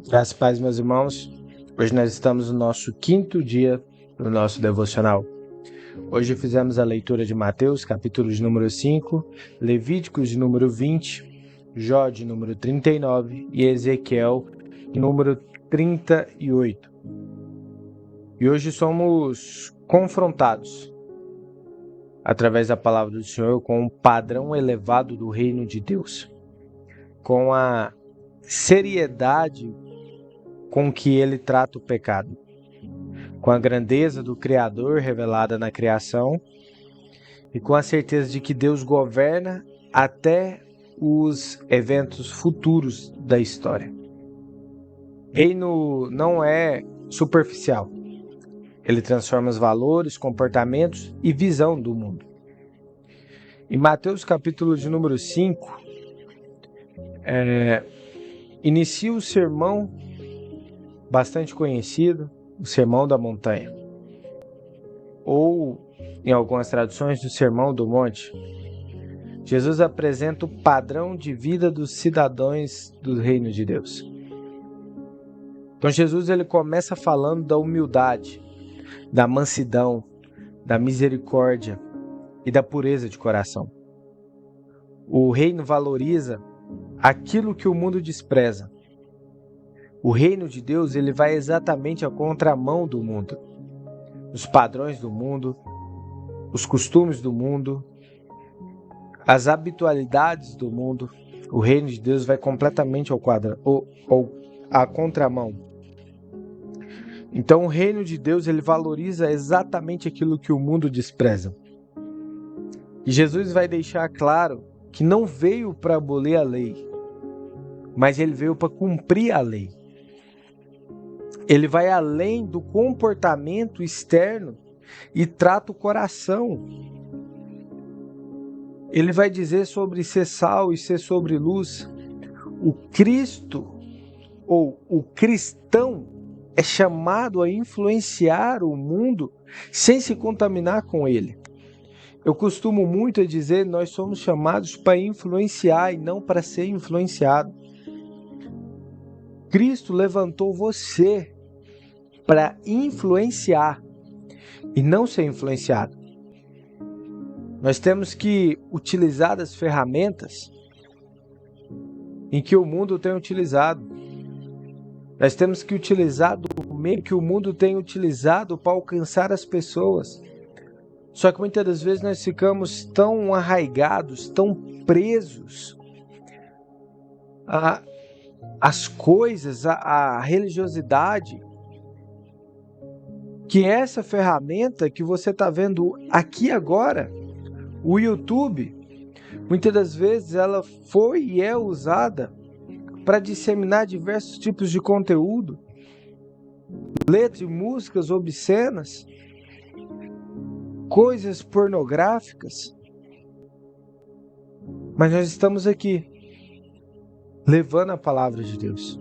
Graças a paz, meus irmãos. Hoje nós estamos no nosso quinto dia do nosso devocional. Hoje fizemos a leitura de Mateus, capítulo de número 5, Levíticos de número 20, Jó de número 39 e Ezequiel de número 38. E hoje somos confrontados, através da palavra do Senhor, com um padrão elevado do reino de Deus, com a seriedade com que ele trata o pecado, com a grandeza do Criador revelada na criação e com a certeza de que Deus governa até os eventos futuros da história. Reino não é superficial. Ele transforma os valores, comportamentos e visão do mundo. Em Mateus capítulo de número 5, inicia o sermão bastante conhecido, o Sermão da Montanha, ou, em algumas traduções, do Sermão do Monte. Jesus apresenta o padrão de vida dos cidadãos do reino de Deus. Então Jesus ele começa falando da humildade, da mansidão, da misericórdia e da pureza de coração. O reino valoriza aquilo que o mundo despreza. O reino de Deus ele vai exatamente à contramão do mundo. Os padrões do mundo, os costumes do mundo, as habitualidades do mundo. O reino de Deus vai completamente à contramão. Então o reino de Deus ele valoriza exatamente aquilo que o mundo despreza. E Jesus vai deixar claro que não veio para abolir a lei, mas ele veio para cumprir a lei. Ele vai além do comportamento externo e trata o coração. Ele vai dizer sobre ser sal e ser sobre luz. O Cristo, ou o cristão, é chamado a influenciar o mundo sem se contaminar com ele. Eu costumo muito dizer, nós somos chamados para influenciar e não para ser influenciado. Cristo levantou você para influenciar e não ser influenciado. Nós temos que utilizar as ferramentas em que o mundo tem utilizado. Nós temos que utilizar do meio que o mundo tem utilizado para alcançar as pessoas. Só que muitas das vezes nós ficamos tão arraigados, tão presos às coisas, à religiosidade, que essa ferramenta que você está vendo aqui agora, o YouTube, muitas das vezes ela foi e é usada para disseminar diversos tipos de conteúdo, letras e músicas obscenas, coisas pornográficas. Mas nós estamos aqui, levando a palavra de Deus.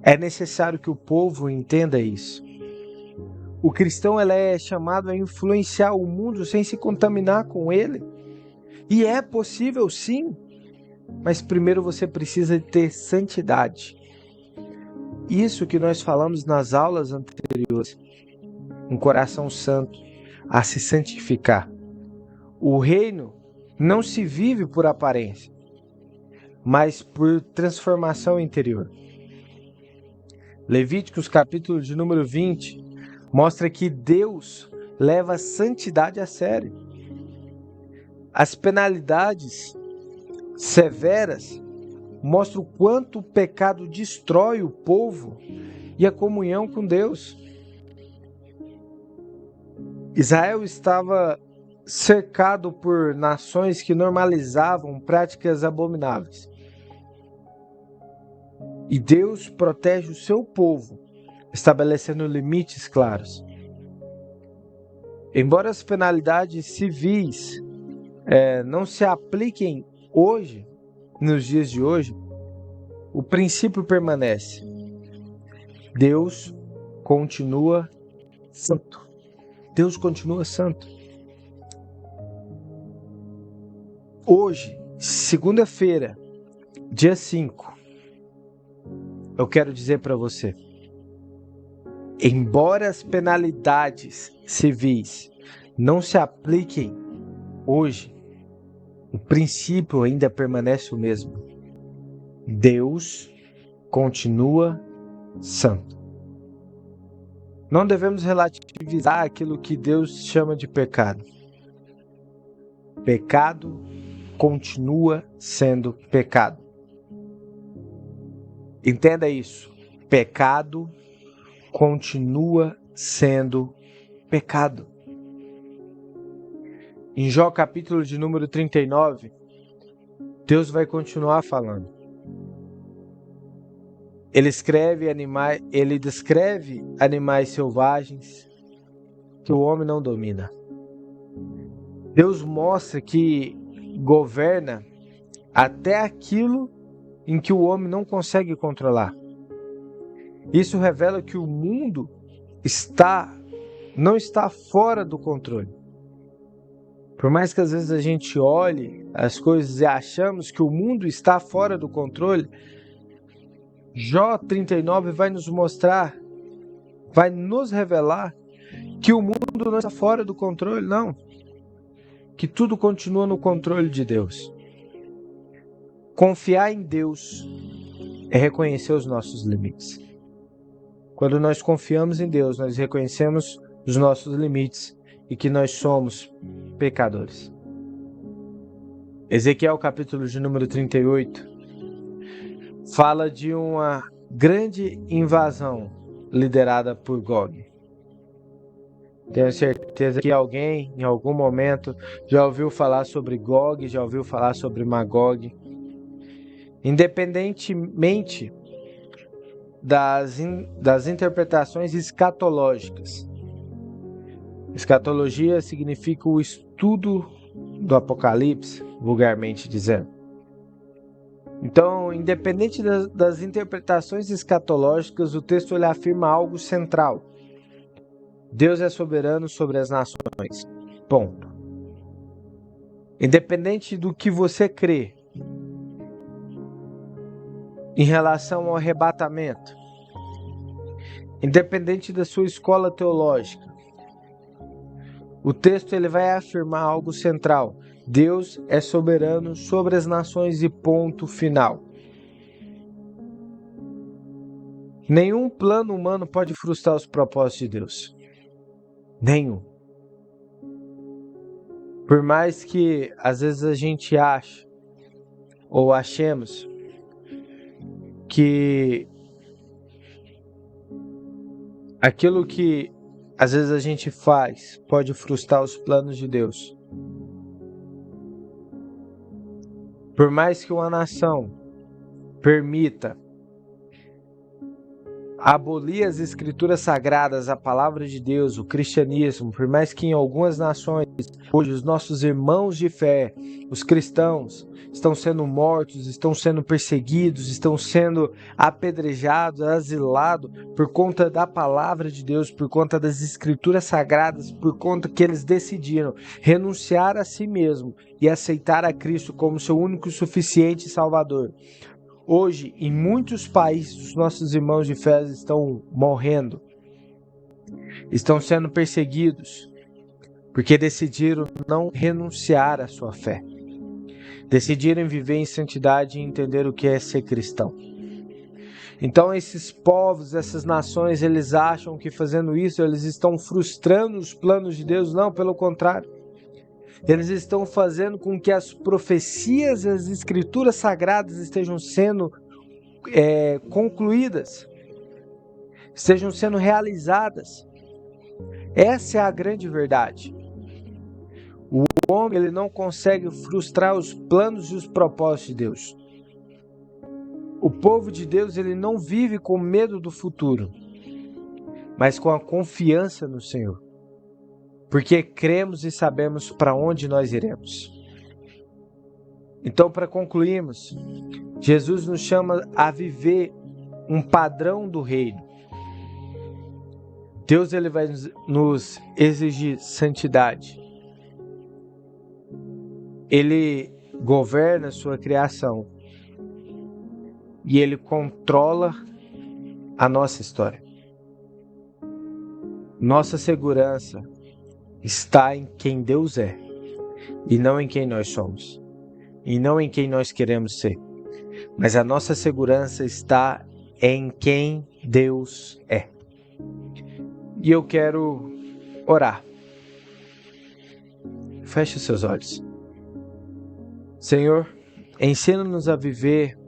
É necessário que o povo entenda isso. O cristão ele é chamado a influenciar o mundo sem se contaminar com ele. E é possível sim, mas primeiro você precisa ter santidade. Isso que nós falamos nas aulas anteriores. Um coração santo a se santificar. O reino não se vive por aparência, mas por transformação interior. Levíticos capítulo de número 20 mostra que Deus leva a santidade a sério. As penalidades severas mostram o quanto o pecado destrói o povo e a comunhão com Deus. Israel estava cercado por nações que normalizavam práticas abomináveis. E Deus protege o seu povo, estabelecendo limites claros. Embora as penalidades civis não se apliquem hoje, nos dias de hoje, o princípio permanece. Deus continua santo. Deus continua santo. Hoje, segunda-feira, dia 5, eu quero dizer para você, embora as penalidades civis não se apliquem hoje, o princípio ainda permanece o mesmo. Deus continua santo. Não devemos relativizar aquilo que Deus chama de pecado. Pecado continua sendo pecado. Entenda isso. Pecado continua sendo pecado. Em Jó capítulo de número 39, Deus vai continuar falando. Ele descreve animais selvagens que o homem não domina. Deus mostra que governa até aquilo em que o homem não consegue controlar. Isso revela que o mundo não está fora do controle. Por mais que às vezes a gente olhe as coisas e achamos que o mundo está fora do controle, Jó 39 vai nos revelar que o mundo não está fora do controle, não. Que tudo continua no controle de Deus. Confiar em Deus é reconhecer os nossos limites. Quando nós confiamos em Deus, nós reconhecemos os nossos limites e que nós somos pecadores. Ezequiel capítulo de número 38 fala de uma grande invasão liderada por Gog. Tenho certeza que alguém, em algum momento, já ouviu falar sobre Gog, já ouviu falar sobre Magog. Independentemente das interpretações escatológicas. Escatologia significa o estudo do Apocalipse, vulgarmente dizendo. Então, independente das interpretações escatológicas, o texto ele afirma algo central. Deus é soberano sobre as nações. Ponto. Independente do que você crê em relação ao arrebatamento, independente da sua escola teológica, o texto ele vai afirmar algo central. Deus é soberano sobre as nações e ponto final. Nenhum plano humano pode frustrar os propósitos de Deus. Nenhum. Por mais que às vezes a gente ache ou achemos que aquilo que às vezes a gente faz pode frustrar os planos de Deus. Por mais que uma nação permita abolir as escrituras sagradas, a palavra de Deus, o cristianismo, por mais que em algumas nações, hoje os nossos irmãos de fé, os cristãos, estão sendo mortos, estão sendo perseguidos, estão sendo apedrejados, asilados por conta da palavra de Deus, por conta das escrituras sagradas, por conta que eles decidiram renunciar a si mesmo e aceitar a Cristo como seu único e suficiente Salvador. Hoje, em muitos países, os nossos irmãos de fé estão morrendo, estão sendo perseguidos, porque decidiram não renunciar à sua fé. Decidiram viver em santidade e entender o que é ser cristão. Então esses povos, essas nações, eles acham que fazendo isso, eles estão frustrando os planos de Deus. Não, pelo contrário. Eles estão fazendo com que as profecias e as escrituras sagradas estejam sendo concluídas, estejam sendo realizadas. Essa é a grande verdade. O homem ele não consegue frustrar os planos e os propósitos de Deus. O povo de Deus ele não vive com medo do futuro, mas com a confiança no Senhor. Porque cremos e sabemos para onde nós iremos. Então, para concluirmos, Jesus nos chama a viver um padrão do reino. Deus ele vai nos exigir santidade. Ele governa a sua criação. E ele controla a nossa história. Nossa segurança está em quem Deus é e não em quem nós somos e não em quem nós queremos ser. Mas a nossa segurança está em quem Deus é. E eu quero orar. Feche os seus olhos. Senhor, ensina-nos a viver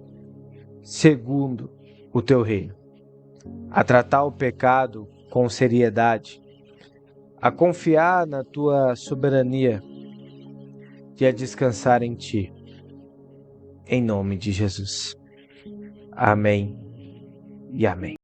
segundo o Teu reino, a tratar o pecado com seriedade, a confiar na Tua soberania e a descansar em Ti. Em nome de Jesus. Amém e amém.